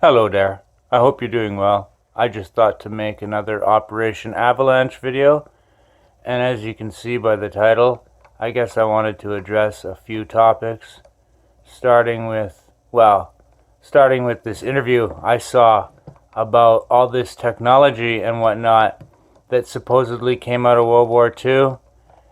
Hello there. I hope you're doing well. I just thought to make another Operation Avalanche video, and as you can see by the title, I guess I wanted to address a few topics, starting with this interview I saw about all this technology and whatnot that supposedly came out of World War II.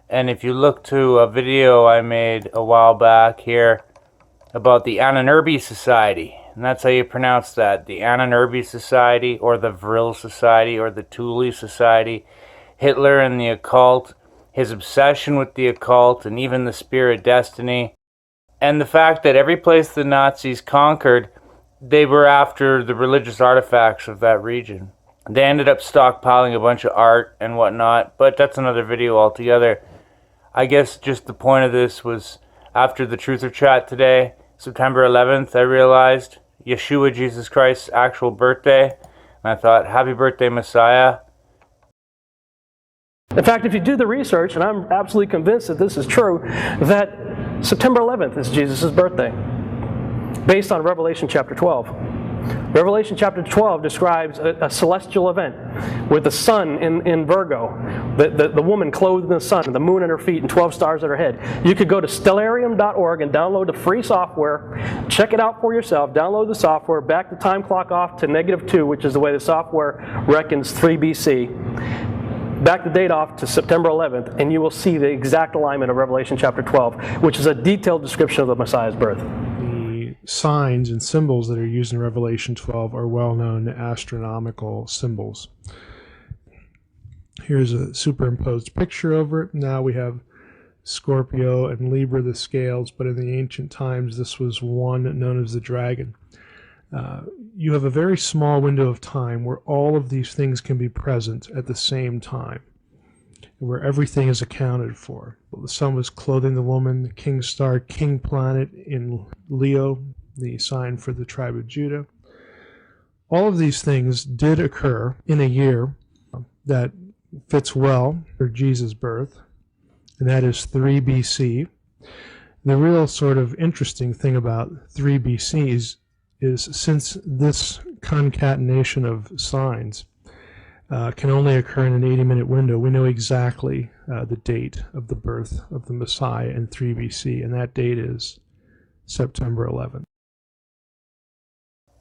And if you look to a video I made a while back here about the Anunnaki Society, and that's how you pronounce that, the Anunnaki Society, or the Vrill Society, or the Thule Society, Hitler and the occult, his obsession with the occult, and even the spirit destiny, and the fact that every place the Nazis conquered, they were after the religious artifacts of that region. They ended up stockpiling a bunch of art and whatnot, but that's another video altogether. I guess just the point of this was, after the Truther Chat today, September 11th, I realized Yahshua Jesus Christ's actual birthday, and I thought, happy birthday, Messiah. In fact, if you do the research, and I'm absolutely convinced that this is true, that September 11th is Jesus' birthday, based on Revelation chapter 12. Revelation chapter 12 describes a celestial event with the sun in Virgo, the woman clothed in the sun, and the moon at her feet, and 12 stars at her head. You could go to stellarium.org and download the free software, check it out for yourself, download the software, back the time clock off to -2, which is the way the software reckons 3 BC. Back the date off to September 11th, and you will see the exact alignment of Revelation chapter 12, which is a detailed description of the Messiah's birth. Signs and symbols that are used in Revelation 12 are well-known astronomical symbols. Here's a superimposed picture over it. Now we have Scorpio and Libra, the scales, but in the ancient times this was one known as the dragon. You have a very small window of time where all of these things can be present at the same time, where everything is accounted for. The sun was clothing the woman, the king star, king planet in Leo, the sign for the tribe of Judah. All of these things did occur in a year that fits well for Jesus' birth, and that is 3 BC. The real sort of interesting thing about 3 BCs is since this concatenation of signs can only occur in an 80-minute window, we know exactly the date of the birth of the Messiah in 3 BC, and that date is September 11th.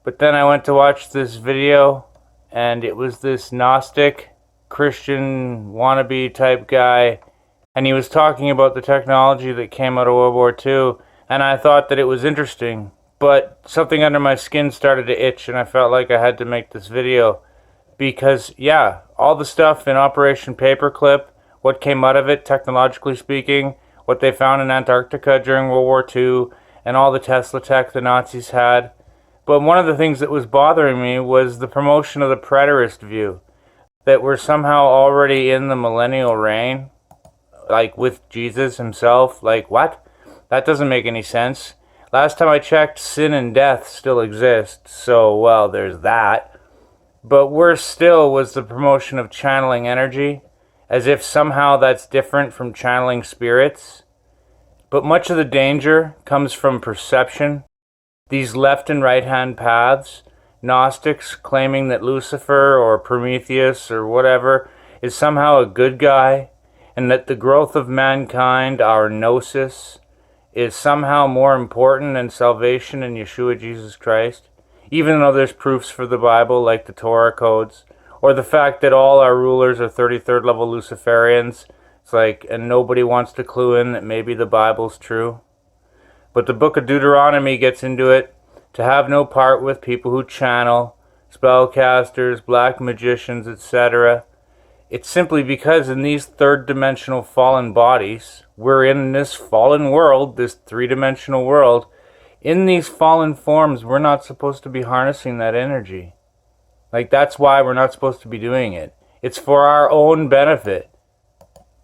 But then I went to watch this video, and it was this Gnostic, Christian, wannabe type guy, and he was talking about the technology that came out of World War II, and I thought that it was interesting, but something under my skin started to itch, and I felt like I had to make this video. Because, yeah, all the stuff in Operation Paperclip, what came out of it, technologically speaking, what they found in Antarctica during World War II, and all the Tesla tech the Nazis had. But one of the things that was bothering me was the promotion of the preterist view, that we're somehow already in the millennial reign, like with Jesus himself. Like, what? That doesn't make any sense. Last time I checked, sin and death still exist, so, well, there's that. But worse still was the promotion of channeling energy, as if somehow that's different from channeling spirits. But much of the danger comes from perception. These left and right hand paths, Gnostics claiming that Lucifer or Prometheus or whatever is somehow a good guy, and that the growth of mankind, our gnosis, is somehow more important than salvation in Yahshua Jesus Christ. Even though there's proofs for the Bible, like the Torah codes, or the fact that all our rulers are 33rd level Luciferians. It's like, and nobody wants to clue in that maybe the Bible's true. But the book of Deuteronomy gets into it, to have no part with people who channel, spellcasters, black magicians, etc. It's simply because in these third-dimensional fallen bodies, we're in this fallen world, this three-dimensional world. In these fallen forms, we're not supposed to be harnessing that energy. Like, that's why we're not supposed to be doing it. It's for our own benefit.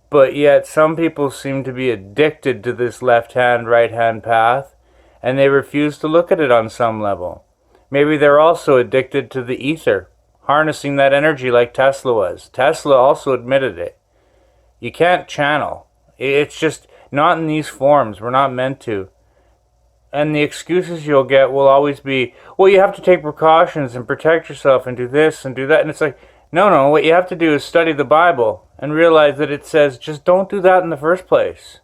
But yet, some people seem to be addicted to this left-hand, right-hand path, and they refuse to look at it on some level. Maybe they're also addicted to the ether, harnessing that energy like Tesla was. Tesla also admitted it. You can't channel. It's just not in these forms. We're not meant to. And the excuses you'll get will always be, well, you have to take precautions and protect yourself and do this and do that. And it's like, no, what you have to do is study the Bible and realize that it says just don't do that in the first place.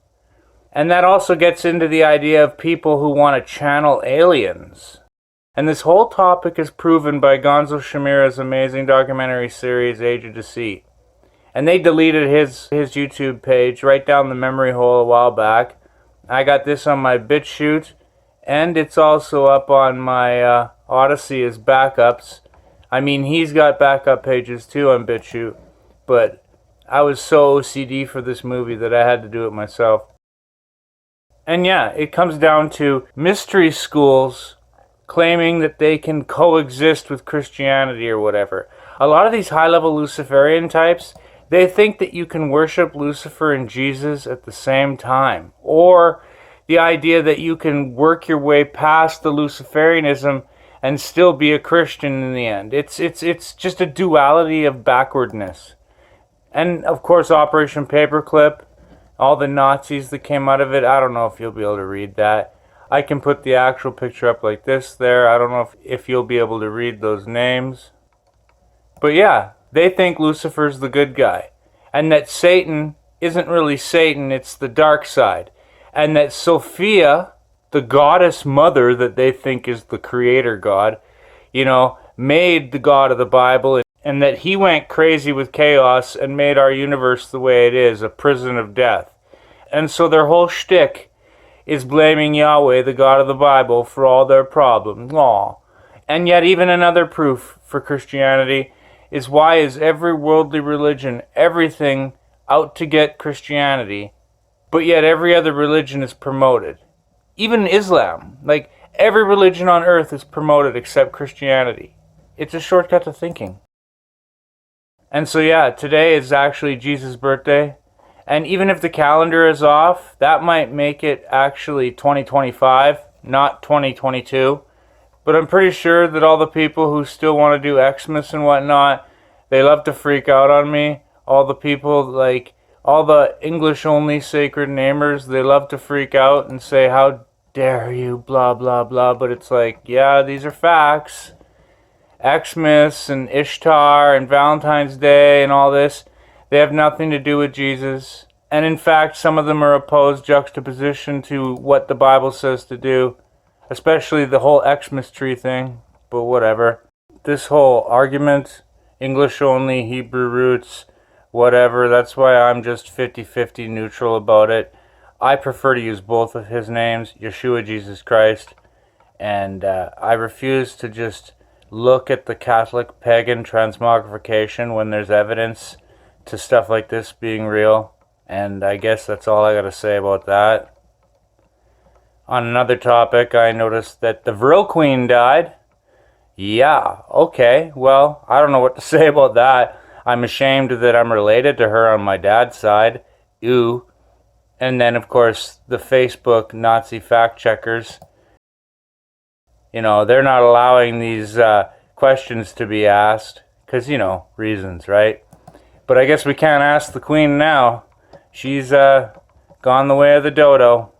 And that also gets into the idea of people who want to channel aliens. And this whole topic is proven by Gonzo Shamira's amazing documentary series, Age of Deceit. And they deleted his YouTube page right down the memory hole a while back. I got this on my BitChute, and it's also up on my Odyssey as backups. I mean, he's got backup pages too on BitChute, but I was so OCD for this movie that I had to do it myself. And yeah, it comes down to mystery schools claiming that they can coexist with Christianity or whatever. A lot of these high-level Luciferian types, they think that you can worship Lucifer and Jesus at the same time. Or the idea that you can work your way past the Luciferianism and still be a Christian in the end. It's just a duality of backwardness. And of course, Operation Paperclip, all the Nazis that came out of it, I don't know if you'll be able to read that. I can put the actual picture up like this there. I don't know if you'll be able to read those names. But yeah, they think Lucifer's the good guy. And that Satan isn't really Satan, it's the dark side. And that Sophia, the goddess mother that they think is the creator god, made the God of the Bible, and that he went crazy with chaos and made our universe the way it is, a prison of death. And so their whole shtick is blaming Yahweh, the God of the Bible, for all their problems. Aw. And yet even another proof for Christianity is, why is every worldly religion, everything, out to get Christianity, but yet every other religion is promoted? Even Islam. Like, every religion on earth is promoted except Christianity. It's a shortcut to thinking. And so yeah, today is actually Jesus' birthday. And even if the calendar is off, that might make it actually 2025, not 2022. But I'm pretty sure that all the people who still want to do Xmas and whatnot, they love to freak out on me. All the people, like, all the English-only sacred namers, they love to freak out and say, how dare you, blah, blah, blah. But it's like, yeah, these are facts. Xmas and Ishtar and Valentine's Day and all this, they have nothing to do with Jesus. And in fact, some of them are opposed juxtaposition to what the Bible says to do, especially the whole Xmas tree thing, but whatever. This whole argument, English only, Hebrew roots, whatever, that's why I'm just 50-50 neutral about it. I prefer to use both of his names, Yahshua, Jesus Christ, and I refuse to just look at the Catholic pagan transmogrification when there's evidence to stuff like this being real. And I guess that's all I gotta say about that. On another topic, I noticed that the Vrill Queen died. Yeah, okay, well, I don't know what to say about that. I'm ashamed that I'm related to her on my dad's side. Ew. And then, of course, the Facebook Nazi fact checkers. They're not allowing these questions to be asked. Because, reasons, right? But I guess we can't ask the Queen now. She's gone the way of the dodo.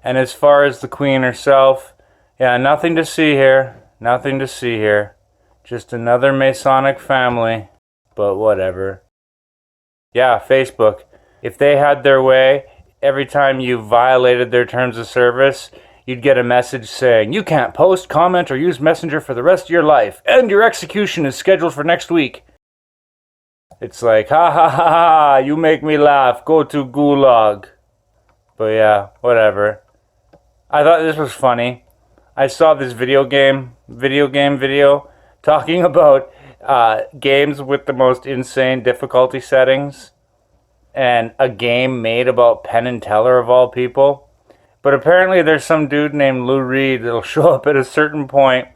And as far as the Queen herself, yeah, nothing to see here. Nothing to see here. Just another Masonic family. But whatever. Yeah, Facebook. If they had their way, every time you violated their terms of service, you'd get a message saying, you can't post, comment, or use Messenger for the rest of your life, and your execution is scheduled for next week. It's like, ha ha ha ha, you make me laugh, go to Gulag. But yeah, whatever. I thought this was funny. I saw this video game video talking about games with the most insane difficulty settings, and a game made about Penn and Teller of all people. But apparently there's some dude named Lou Reed that'll show up at a certain point,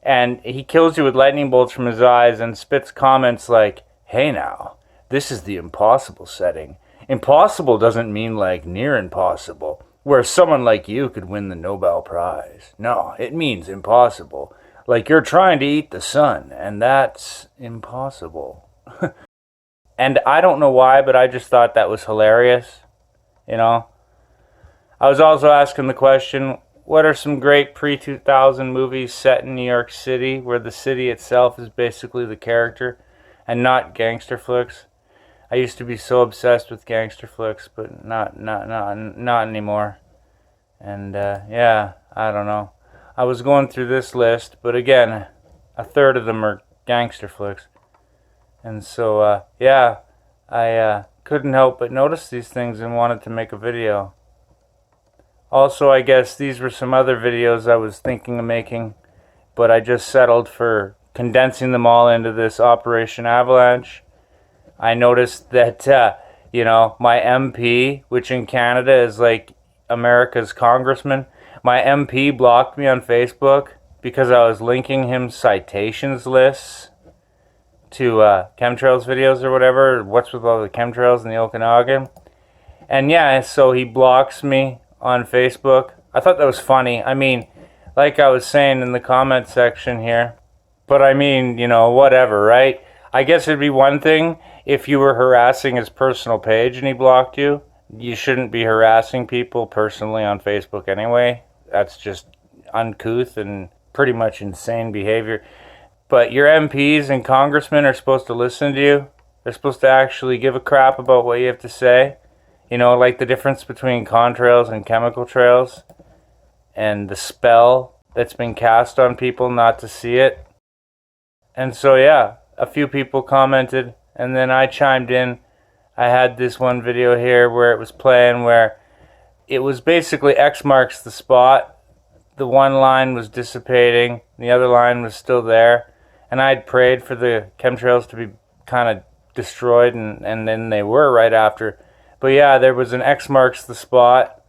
and he kills you with lightning bolts from his eyes and spits comments like, hey now, this is the impossible setting. Impossible doesn't mean like near impossible, where someone like you could win the Nobel Prize. No, it means impossible. Like you're trying to eat the sun, and that's impossible. And I don't know why, but I just thought that was hilarious. I was also asking the question, what are some great pre-2000 movies set in New York City, where the city itself is basically the character, and not gangster flicks? I used to be so obsessed with gangster flicks, but not anymore. And yeah, I don't know. I was going through this list, but again, a third of them are gangster flicks. And so yeah, I couldn't help but notice these things and wanted to make a video. Also, I guess these were some other videos I was thinking of making, but I just settled for condensing them all into this Operation Avalanche. I noticed that, you know, my MP, which in Canada is like America's congressman, my MP blocked me on Facebook because I was linking him citations lists to chemtrails videos or whatever. What's with all the chemtrails in the Okanagan? And yeah, so he blocks me on Facebook. I thought that was funny. I mean, like I was saying in the comment section here, but I mean, you know, whatever, right? I guess it'd be one thing if you were harassing his personal page and he blocked you. You shouldn't be harassing people personally on Facebook anyway. That's just uncouth and pretty much insane behavior. But your MPs and congressmen are supposed to listen to you. They're supposed to actually give a crap about what you have to say. You know, like the difference between contrails and chemical trails, and the spell that's been cast on people not to see it. And so yeah, a few people commented, and then I chimed in. I had this one video here where it was playing, where it was basically X marks the spot. The one line was dissipating, the other line was still there, and I'd prayed for the chemtrails to be kind of destroyed, and then they were right after. But yeah, there was an X marks the spot,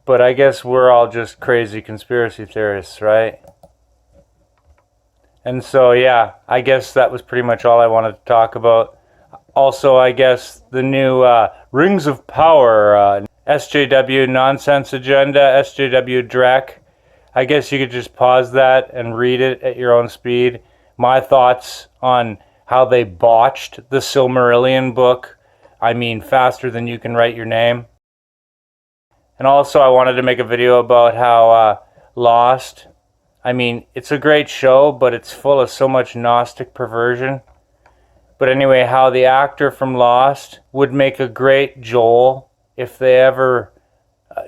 but I guess we're all just crazy conspiracy theorists, right? And so yeah, I guess that was pretty much all I wanted to talk about. Also, I guess the new Rings of Power, SJW Nonsense Agenda, SJW Drek. I guess you could just pause that and read it at your own speed. My thoughts on how they botched the Silmarillion book. I mean, faster than you can write your name. And also, I wanted to make a video about how Lost, I mean, it's a great show, but it's full of so much Gnostic perversion. But anyway, how the actor from Lost would make a great Joel if they ever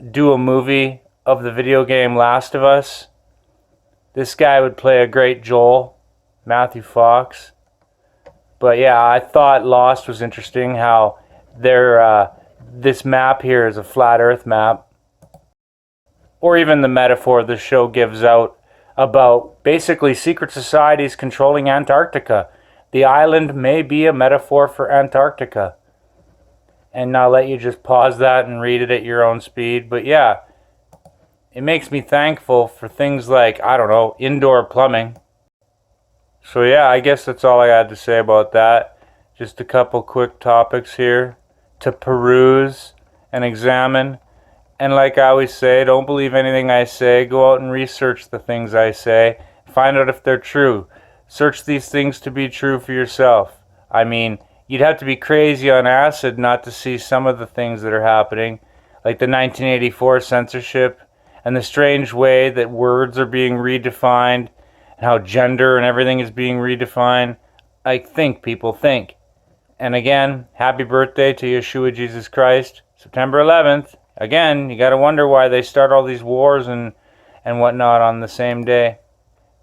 do a movie of the video game Last of Us. This guy would play a great Joel, Matthew Fox. But yeah, I thought Lost was interesting, how this map here is a flat earth map. Or even the metaphor the show gives out about basically secret societies controlling Antarctica. The island may be a metaphor for Antarctica. And I'll let you just pause that and read it at your own speed. But yeah, it makes me thankful for things like, I don't know, indoor plumbing. So yeah, I guess that's all I had to say about that. Just a couple quick topics here to peruse and examine. And like I always say, don't believe anything I say. Go out and research the things I say. Find out if they're true. Search these things to be true for yourself. I mean, you'd have to be crazy on acid not to see some of the things that are happening, like the 1984 censorship and the strange way that words are being redefined and how gender and everything is being redefined. I think people think. And again, happy birthday to Yahshua Jesus Christ, September 11th. Again, you got to wonder why they start all these wars and whatnot on the same day.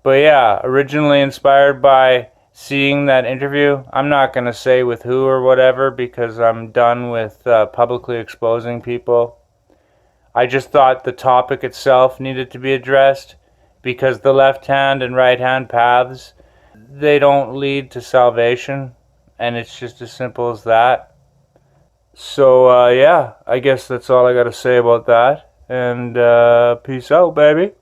But yeah, originally inspired by seeing that interview. I'm not going to say with who or whatever because I'm done with publicly exposing people. I just thought the topic itself needed to be addressed because the left hand and right hand paths, they don't lead to salvation, and it's just as simple as that. So yeah, I guess that's all I got to say about that, and peace out, baby.